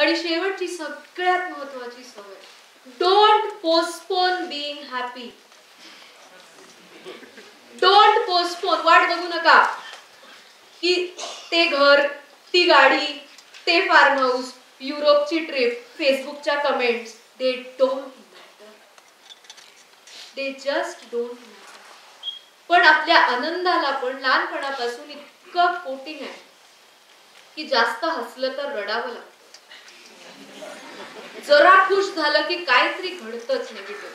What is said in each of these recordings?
आणि शेवटची सगळ्यात महत्वाची सवय, don't postpone being happy. Don't postpone. वाट बघू नका की ते घर, ती गाडी, ते फार्म हाऊस, युरोपची ट्रिप, फेसबुकच्या comments, they don't matter. They just don't matter. पण आपल्या आनंदाला पण लहानपणापासून इतकं कोटिंग आहे की जास्त हसलं तर रडावं लागतं. जरा खुश झालं की काहीतरी घडतच निगेटिव्ह.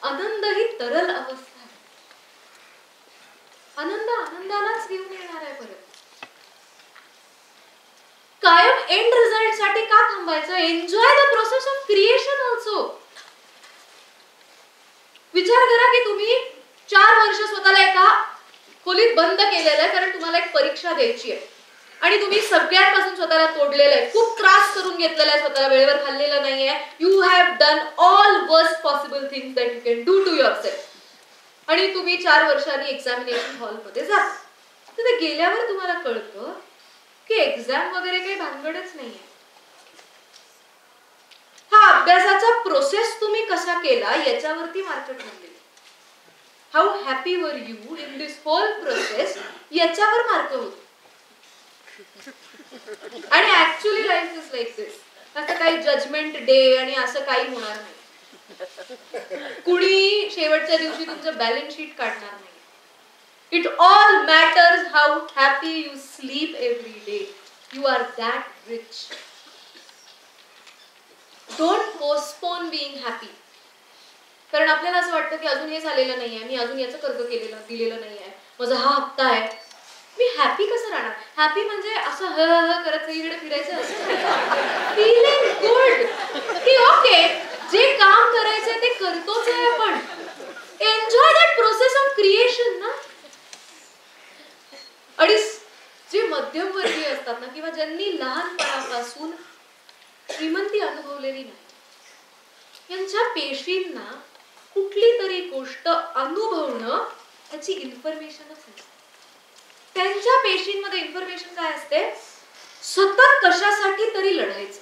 आनंद ही तरल अवस्था आहे. आनंद आनंदालाच घेऊन येणार आहे परत. कायम एंड रिझल्ट साठी का थांबायचं? Enjoy the process of creation also. विचार करा की तुम्ही 4 वर्ष स्वतःला एका खोलीत बंद केलेलं आहे कारण तुम्हाला एक परीक्षा द्यायची आहे आणि तुम्ही सगळ्यांपासून स्वतःला तोडलेलं आहे, खूप त्रास करून घेतलेला आहे, स्वतःला वेळेवर खाल्लेलं नाहीये. You have done all worst possible things that you can do to yourself. आणि तुम्ही 4 वर्षांनी एक्झामिनेशन हॉलमध्ये जा. तिथे गेल्यावर तुम्हाला कळतं की एक्झाम वगैरे काही भानगडच नाहीये. हा अभ्यासाचा प्रोसेस तुम्ही कसा केला याच्यावरती मार्क ठरले. How happy were you in this whole process याच्यावर मार्क होतो. आणि actually life is like this. असं काही जजमेंट डे आणि असं काही होणार नाही. कुणी शेवटच्या दिवशी तुमचं बॅलन्स शीट काढणार नाही. It all matters how happy you sleep every day. You are that rich. Don't postpone being happy. कारण आपल्याला असं वाटतं की अजून हे झालेलं नाहीये, मी अजून याचं कर्ज दिलेलं नाहीये, माझा हा हप्ता आहे, मी हॅपी कसं राहणार? हॅपी म्हणजे असं ह ह करत सगळीकडे फिरायचं असं. फीलिंग गुड की ओके जे काम करायचंय ते करतोच आहे आपण. Enjoy that process of creation ना. आणि जे मध्यमवर्गीय असतात ना किंवा ज्यांनी लहानपणापासून श्रीमंती अनुभवलेली नाही, यांच्या पेशींना कुठली तरी गोष्ट अनुभवणं त्याची इन्फॉर्मेशनच नाही. त्यांच्या पेशींमध्ये इन्फॉर्मेशन काय असते? सतत कशासाठी तरी लढायचं,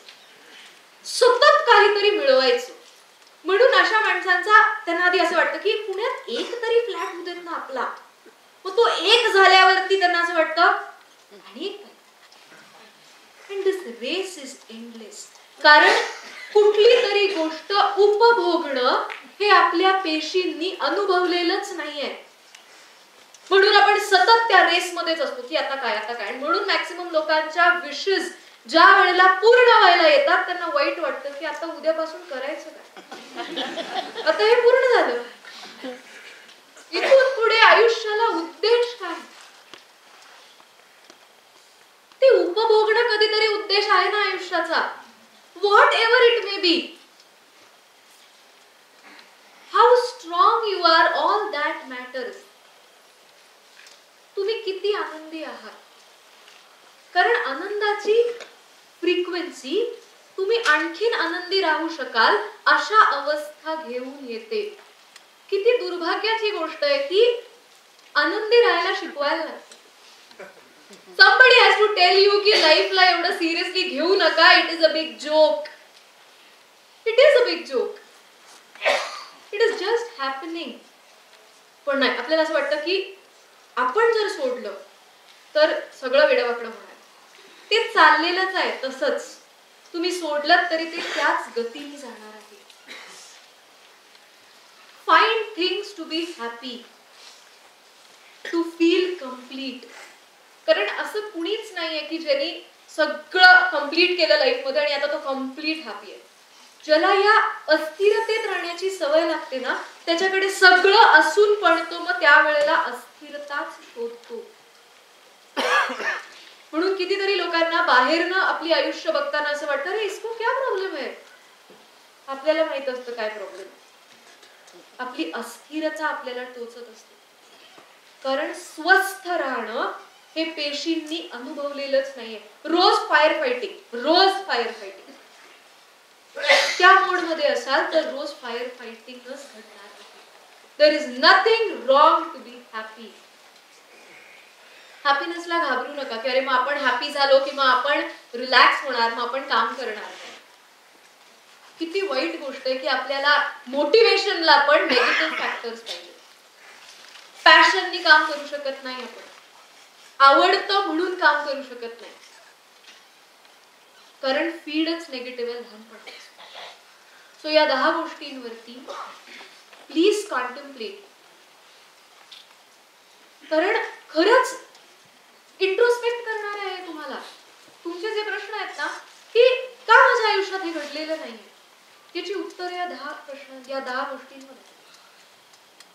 सतत काहीतरी मिळवायचं. म्हणून अशा माणसांचा त्यांना आधी असं वाटतं की पुण्यात एक तरी फ्लॅट होऊ देत ना आपला. मग तो एक झाल्यावरती त्यांना असं वाटतं आणि एक. And this race is endless. कारण कुठली तरी गोष्ट उपभोगणं हे आपल्या पेशींनी अनुभवलेलंच नाहीये. म्हणून आपण सतत त्या रेसमध्येच असतो की आता काय आता काय. म्हणून मॅक्सिमम लोकांच्या विशेस ज्या वेळेला पूर्ण व्हायला येतात त्यांना वाईट वाटतं की आता उद्यापासून करायचं काय, आता हे पूर्ण झालं, इथून पुढे आयुष्याला उद्देश काय? ते उपभोगणं कधीतरी उद्देश आहे ना आयुष्याचा. Whatever it may be. How strong you are, all that matters. तुम्ही किती आनंदी आहात. कारण आनंदाची फ्रिक्वेन्सी तुम्ही आणखीन आनंदी राहू शकाल अशा अवस्था घेऊन येते. किती दुर्भाग्याची गोष्ट आहे की आनंदी राहायला शिकवायला लागतं. Somebody has to tell you की लाईफला एवढं सिरियसली घेऊ नका. It is a big joke. It is a big joke. It is just happening. पण नाही, आपल्याला असं वाटतं की आपण जर सोडलं तर सगळं वेडवाकडं होणार. ते चाललेलंच आहे तसंच. तुम्ही सोडलं तरी ते त्याच गतीने जाणार आहे. Find things to be happy, to feel complete. कारण असं कुणीच नाहीये की ज्यांनी सगळं कम्प्लीट केलं लाईफमध्ये आणि आता तो कम्प्लीट हॅपी आहे. ज्याला या अस्थिरतेत राहण्याची सवय लागते ना, त्याच्याकडे सगळं असून पण तो मग त्यावेळेला अस्थिरताच शोधतो. म्हणून कितीतरी लोकांना बाहेरनं आपली आयुष्य बघताना असं वाटतं अरे इसको क्या प्रॉब्लेम आहे. आपल्याला माहित असतं काय प्रॉब्लेम. आपली अस्थिरता आपल्याला टोचत असते. कारण स्वस्थ राहणं हे पेशींनी अनुभवलेलंच नाहीये. रोज फायर फायटिंग, रोज फायर फायटिंग. त्या मोड मध्ये असाल तर रोज फायर फायटिंगच घडणार. There is nothing wrong to be happy. हॅपीनेसला घाबरू नका की अरे मग आपण हॅपी झालो की मग आपण रिलॅक्स होणार, मग आपण काम करणार. किती वाईट गोष्ट आहे की आपल्याला मोटिवेशनला पण नेगेटिव्ह फॅक्टर्स पाहिजे. पॅशननी काम करू शकत नाही आपण, आवडतं म्हणून काम करू शकत नाही, कारण फीडच निगेटिव्ह आहे लहानपणी. सो या 10 गोष्टींवरती प्लीज कॉन्टेम्प्लेट. कारण खरंच इंट्रोस्पेक्ट करणार आहे तुम्हाला. तुमचे जे प्रश्न आहेत ना की का माझ्या आयुष्यात हे घडलेलं नाहीये, त्याची उत्तर या 10 गोष्टींमध्ये.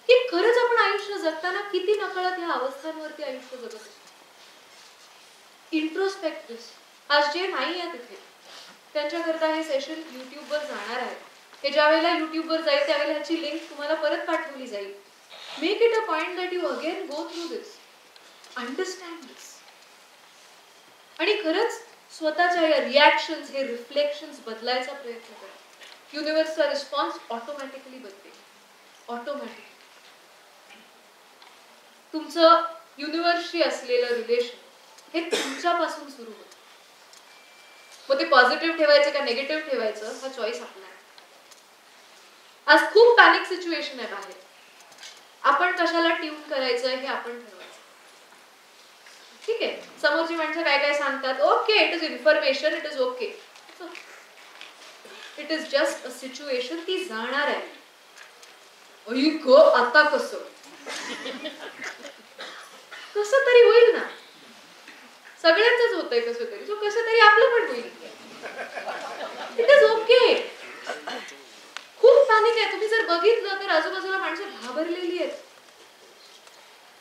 की खरंच आपण आयुष्य जगताना किती नकळत या अवस्थांवरती आयुष्य जगत असतो. इंट्रोस्पेक्ट. आज जे नाही आहे तिथे त्यांच्याकरता हे सेशन युट्यूबवर जाणार आहे. हे ज्या वेळेला युट्यूबवर जाईल त्यावेळेला ह्याची लिंक तुम्हाला परत पाठवली जाईल. Make it a point that you again go through this, understand this. आणि खरंच स्वतःच्या या रिॲक्शन्स, हे रिफ्लेक्शन्स बदलायचा प्रयत्न करा. युनिव्हर्सचा रिस्पॉन्स ऑटोमॅटिकली बदलेल. ऑटोमॅटिकली तुमचं युनिव्हर्सशी असलेलं रिलेशन हे तुमच्यापासून सुरू होतं. मग ते पॉझिटिव्ह ठेवायचं का निगेटिव्ह ठेवायचं हा चॉईस आपला आहे. आज खूप पॅनिक सिच्युएशन आहे बाहेर. आपण कशाला ट्यून करायचं हे आपण ठरवायचं. ठीक आहे, समोरची माणसं काय काय सांगतात, okay, it is information, it is okay. It is just a situation, ती जाणार आहे. आता कसं कसं तरी होईल ना, सगळ्यांचंच होतंय कसं तरी. सो कसं तरी आपलं पण होईल. It is okay. खूप पॅनिक आहे. तुम्ही जर बघितलं तर आजूबाजूला माणसं घाबरलेली आहेत.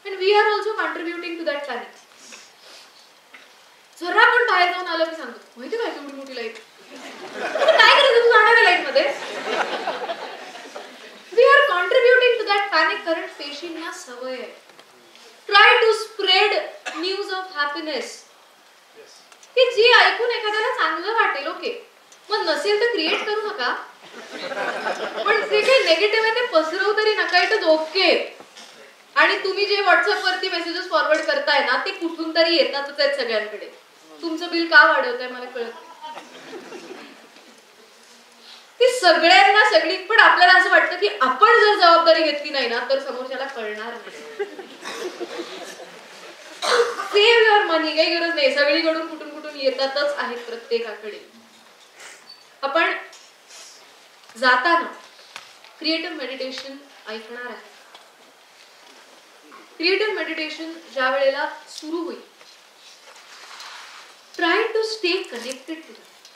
And we are also contributing to that panic. जरा पण बाहेर जाऊन आलं की सांगतो, माहिती काय एवढी मोठी लाईट, काय करायचं तू जाणार लाईट मध्ये. We are contributing to that panic. कारण पेशींना सवय आहे. Try to spread news of happiness, की जी ऐकून एखाद्याला चांगलं वाटेल. ओके, मग नसेल तर क्रिएट करू नका, पण जे काही नेगेटिव्ह आहे ते पसरवू तरी नका. It is okay. आणि तुम्ही जे व्हॉट्सअप वरती मेसेजेस फॉरवर्ड करताय ना ते कुठून तरी येतातच आहेत सगळ्यांकडे. तुमचं बिल का वाढवताय मला कळत नाही. ते सगळ्यांना सगळी, पण आपल्याला असं वाटतं की आपण जर जबाबदारी घेतली नाही ना तर समोरच्याला कळणार नाही. सेव्ह युअर मनी. काही गरज नाही, सगळीकडून कुठून कुठून येतातच आहेत प्रत्येकाकडे. आपण जाताना क्रिएटिव्ह मेडिटेशन ऐकणार आहे. क्रिएटिव्ह मेडिटेशन ज्या वेळेला सुरू होईल, try to stay connected to that.